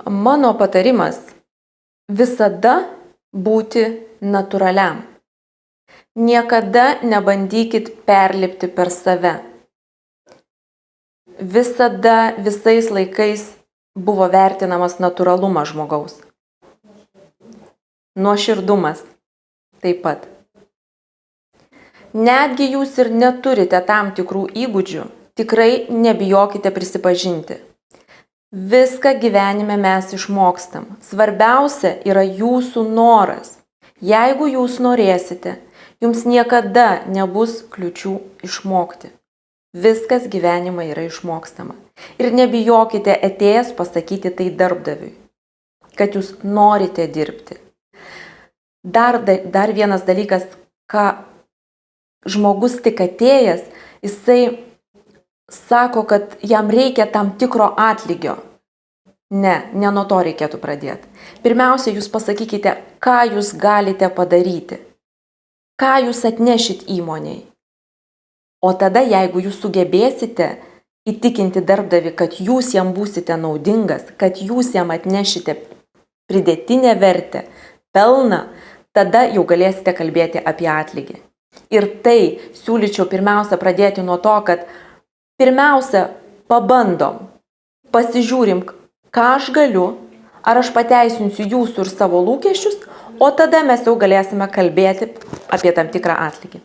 Mano patarimas - visada būti natūraliam. Niekada nebandykit perlipti per save. Visada, visais laikais buvo vertinamas natūralumas žmogaus. Nuoširdumas taip pat. Netgi jūs ir neturite tam tikrų įgūdžių, tikrai nebijokite prisipažinti. Viską gyvenime mes išmokstam. Svarbiausia yra jūsų noras. Jeigu jūs norėsite, jums niekada nebus kliūčių išmokti. Viskas gyvenime yra išmokstama. Ir nebijokite atėjęs pasakyti tai darbdaviui, kad jūs norite dirbti. Dar vienas dalykas, ką žmogus tik atėjęs, jisai sako, kad jam reikia tam tikro atlygio. Ne nuo to reikėtų pradėti. Pirmiausia, jūs pasakykite, ką jūs galite padaryti, ką jūs atnešit įmoniai. O tada, jeigu jūs sugebėsite įtikinti darbdavį, kad jūs jam būsite naudingas, kad jūs jam atnešite pridėtinę vertę, pelną, tada jau galėsite kalbėti apie atlygį. Ir tai siūlyčiau pirmiausia pradėti nuo to, kad pirmiausia pabandom, pasižiūrim, ką aš galiu, ar aš pateisinsiu jūsų ir savo lūkesčius, o tada mes jau galėsime kalbėti apie tam tikrą atlygį.